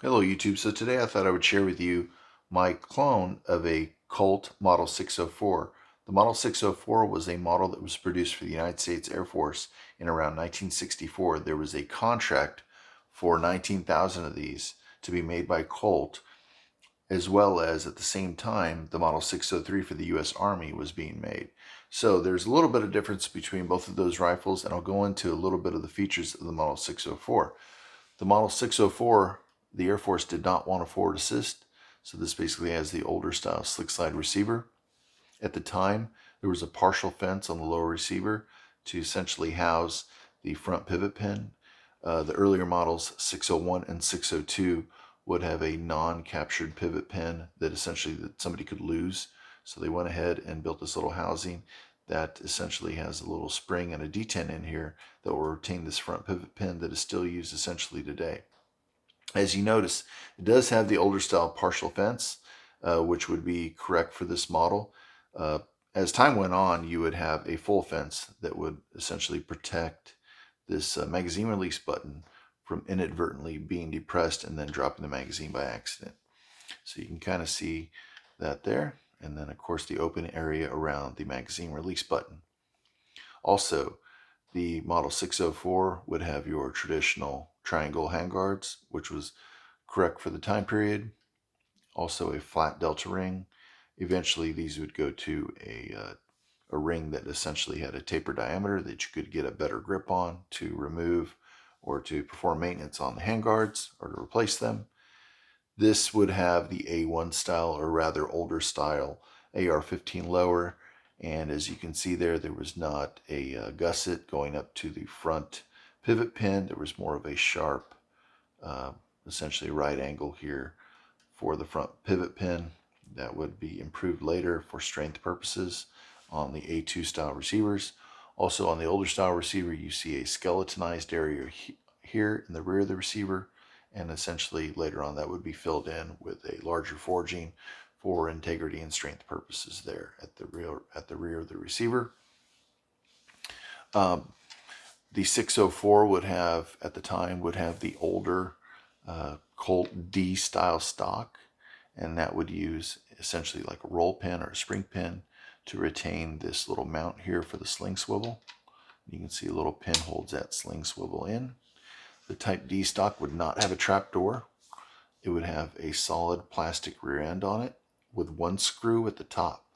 Hello YouTube. So today I thought I would share with you my clone of a Colt Model 604. The Model 604 was a model that was produced for the United States Air Force in around 1964. There was a contract for 19,000 of these to be made by Colt, as well as at the same time the Model 603 for the US Army was being made. So there's a little bit of difference between both of those rifles, and I'll go into a little bit of the features of the Model 604. The Model 604, the Air Force did not want a forward assist, so this basically has the older style slick slide receiver. At the time, there was a partial fence on the lower receiver to essentially house the front pivot pin. The earlier models, 601 and 602, would have a non-captured pivot pin that essentially somebody could lose. So they went ahead and built this little housing that essentially has a little spring and a detent in here that will retain this front pivot pin that is still used essentially today. As you notice, it does have the older style partial fence, which would be correct for this model. Uh, as time went on, you would have a full fence that would essentially protect this magazine release button from inadvertently being depressed and then dropping the magazine by accident. So you can kind of see that there. And then, of course, the open area around the magazine release button. Also, the Model 604 would have your traditional triangle handguards, which was correct for the time period. Also, a flat delta ring. Eventually, these would go to a ring that essentially had a taper diameter that you could get a better grip on to remove or to perform maintenance on the handguards or to replace them. This would have the A1 style, or rather older style, AR-15 lower, and as you can see there was not a gusset going up to the front pivot pin. There was more of a sharp, essentially right angle here for the front pivot pin. That would be improved later for strength purposes on the A2 style receivers. Also on the older style receiver, you see a skeletonized area here in the rear of the receiver, and essentially later on that would be filled in with a larger forging for integrity and strength purposes there at the rear of the receiver. The 604 would have, at the time, would have the older Colt D style stock, and that would use essentially like a roll pin or a spring pin to retain this little mount here for the sling swivel. You can see a little pin holds that sling swivel in. The Type D stock would not have a trap door. It would have a solid plastic rear end on it with one screw at the top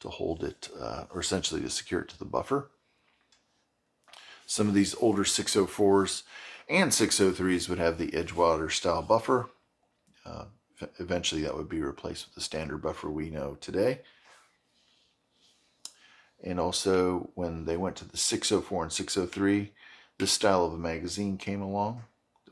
to hold it, or essentially to secure it to the buffer. Some of these older 604s and 603s would have the Edgewater style buffer. Eventually that would be replaced with the standard buffer we know today. And also when they went to the 604 and 603, this style of a magazine came along.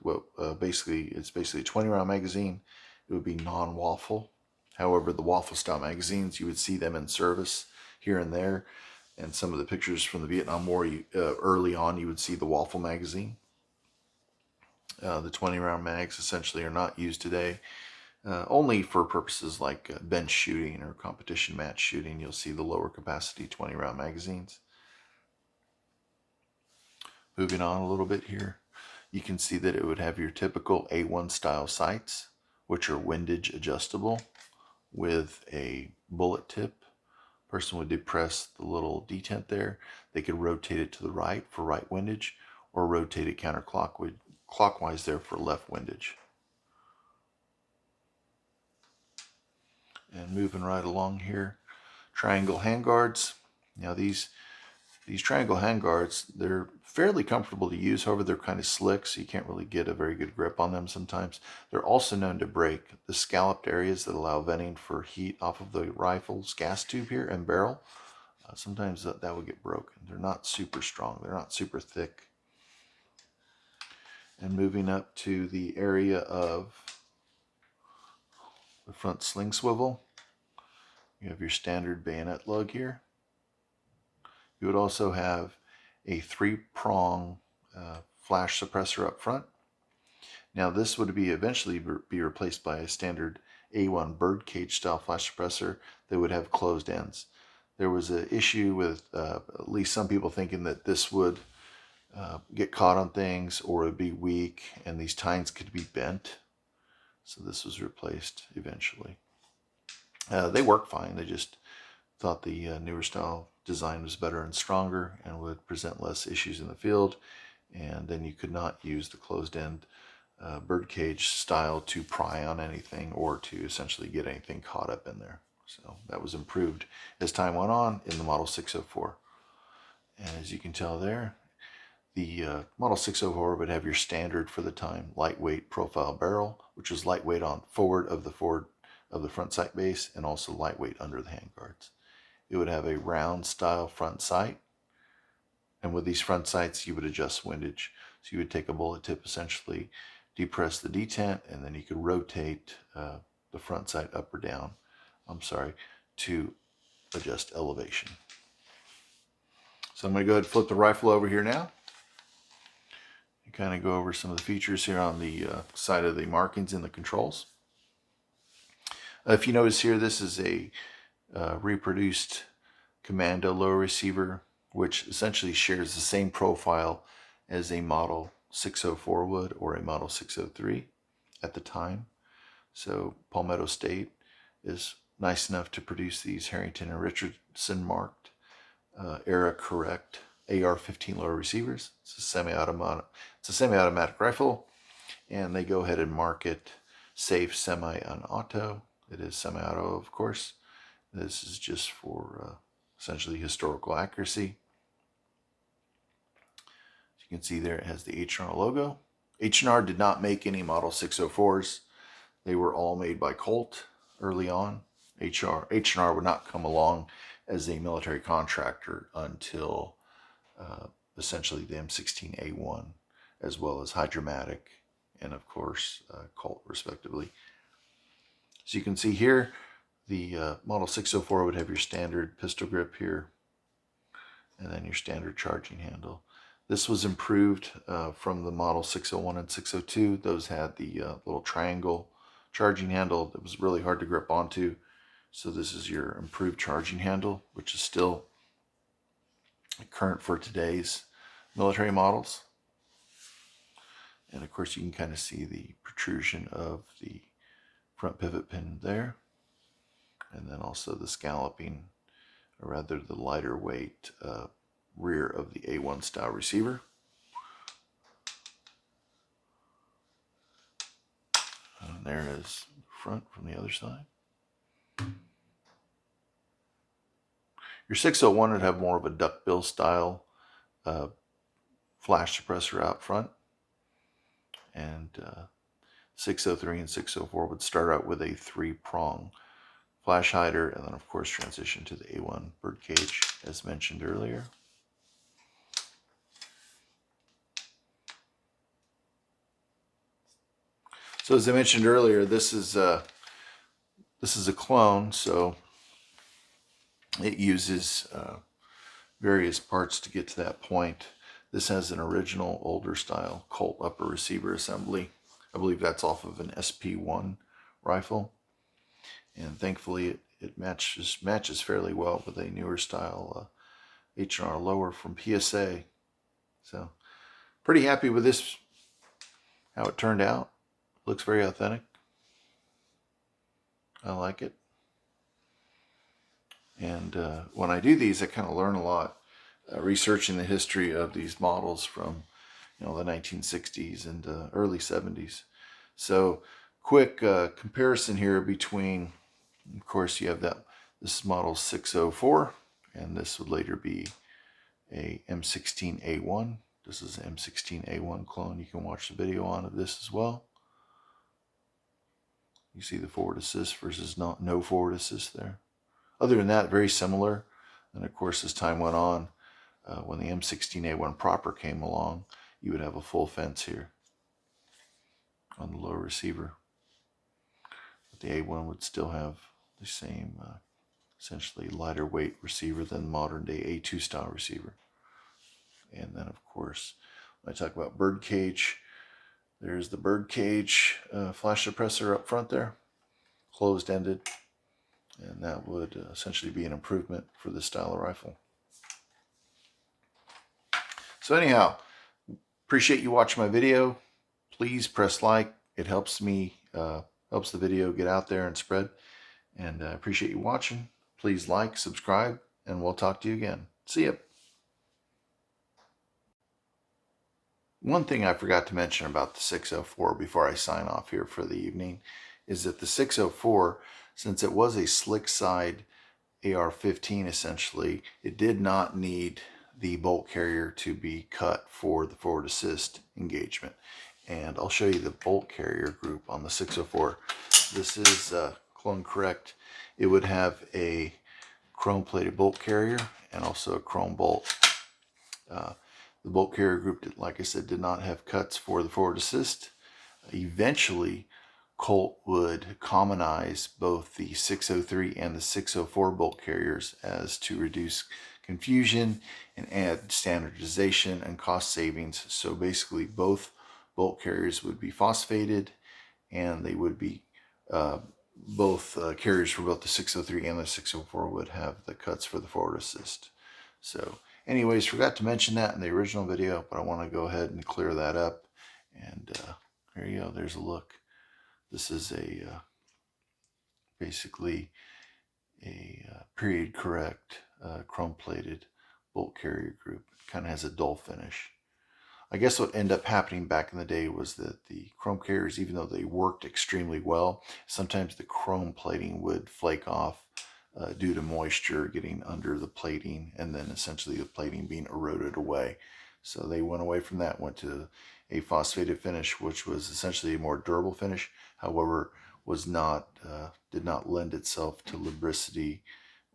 Well, it's basically a 20 round magazine. It would be non-waffle. However, the waffle style magazines, you would see them in service here and there. And some of the pictures from the Vietnam War, early on, you would see the waffle magazine. The 20 round mags essentially are not used today. Only for purposes like bench shooting or competition match shooting, you'll see the lower capacity 20 round magazines. Moving on a little bit here, you can see that it would have your typical A1 style sights, which are windage adjustable with a bullet tip. Person would depress the little detent there. They could rotate it to the right for right windage, or rotate it counterclockwise there for left windage. And moving right along here, triangle handguards. Now these triangle handguards, they're fairly comfortable to use. However, they're kind of slick, so you can't really get a very good grip on them sometimes. They're also known to break. The scalloped areas that allow venting for heat off of the rifle's gas tube here and barrel, sometimes that would get broken. They're not super strong. They're not super thick. And moving up to the area of the front sling swivel, you have your standard bayonet lug here. You would also have a 3-prong flash suppressor up front. Now this would eventually be replaced by a standard A1 birdcage style flash suppressor that would have closed ends. There was an issue with at least some people thinking that this would get caught on things or it would be weak and these tines could be bent. So this was replaced eventually. They work fine. They just thought the newer style design was better and stronger and would present less issues in the field. And then you could not use the closed-end birdcage style to pry on anything or to essentially get anything caught up in there. So that was improved as time went on in the Model 604. And as you can tell there, the Model 604 would have your standard for the time lightweight profile barrel, which is lightweight on forward of the front sight base and also lightweight under the handguards. It would have a round style front sight, and with these front sights you would adjust windage. So you would take a bullet tip, essentially depress the detent, and then you could rotate the front sight up or down, to adjust elevation. So I'm going to go ahead and flip the rifle over here now. You kind of go over some of the features here on the side of the markings in the controls. If you notice here, this is a reproduced commando lower receiver, which essentially shares the same profile as a Model 604 would or a Model 603 at the time. So Palmetto State is nice enough to produce these Harrington and Richardson marked era correct AR-15 lower receivers. It's a semi-automatic rifle, and they go ahead and mark it safe, semi, and auto. It is semi-auto, of course. This is just for essentially historical accuracy. As you can see there, it has the H&R logo. H&R did not make any Model 604s. They were all made by Colt early on. H&R would not come along as a military contractor until essentially the M16A1, as well as Hydromatic and of course Colt respectively. So you can see here the Model 604 would have your standard pistol grip here and then your standard charging handle. This was improved from the Model 601 and 602. Those had the little triangle charging handle that was really hard to grip onto. So this is your improved charging handle, which is still current for today's military models. And of course you can kind of see the protrusion of the front pivot pin there, and then also the scalloping, or rather the lighter weight rear of the A1 style receiver. And there is front from the other side. Your 601 would have more of a duckbill style flash suppressor out front, and 603 and 604 would start out with a 3-prong flash hider, and then of course transition to the A1 birdcage as mentioned earlier. So as I mentioned earlier, this is a clone, so it uses various parts to get to that point. This has an original older style Colt upper receiver assembly. I believe that's off of an SP1 rifle, and thankfully it matches fairly well with a newer style H&R lower from PSA. So pretty happy with this, how it turned out. Looks very authentic. I like it. And when I do these, I kind of learn a lot, researching the history of these models from the 1960s and early 70s. So quick comparison here between, of course, you have this is Model 604, and this would later be a M16A1. This is an M16A1 clone. You can watch the video on of this as well. You see the forward assist versus no forward assist there. Other than that, very similar. And of course, as time went on, when the M16A1 proper came along, you would have a full fence here on the lower receiver. But the A1 would still have the same, essentially lighter weight receiver than the modern day A2 style receiver. And then of course, when I talk about birdcage, there's the birdcage flash suppressor up front there, closed-ended, and that would essentially be an improvement for this style of rifle. So anyhow, appreciate you watching my video. Please press like. It helps me Helps the video get out there and spread. And I appreciate you watching. Please like, subscribe, and we'll talk to you again. See ya. One thing I forgot to mention about the 604 before I sign off here for the evening is that the 604, since it was a slick side AR-15 essentially, it did not need the bolt carrier to be cut for the forward assist engagement. And I'll show you the bolt carrier group on the 604. This is clone correct. It would have a chrome plated bolt carrier and also a chrome bolt. The bolt carrier group, like I said, did not have cuts for the forward assist. Eventually, Colt would commonize both the 603 and the 604 bolt carriers as to reduce confusion and add standardization and cost savings. So basically, both bolt carriers would be phosphated, and they would be both carriers for both the 603 and the 604 would have the cuts for the forward assist. So anyways, forgot to mention that in the original video, but I want to go ahead and clear that up. And there you go. There's a look. This is a basically a period correct chrome plated bolt carrier group. It kind of has a dull finish. I guess what ended up happening back in the day was that the chrome carriers, even though they worked extremely well, sometimes the chrome plating would flake off due to moisture getting under the plating, and then essentially the plating being eroded away. So they went away from that, went to a phosphated finish, which was essentially a more durable finish. However, was not did not lend itself to lubricity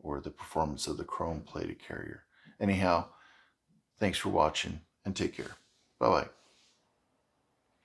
or the performance of the chrome plated carrier. Anyhow, thanks for watching and take care. Bye-bye.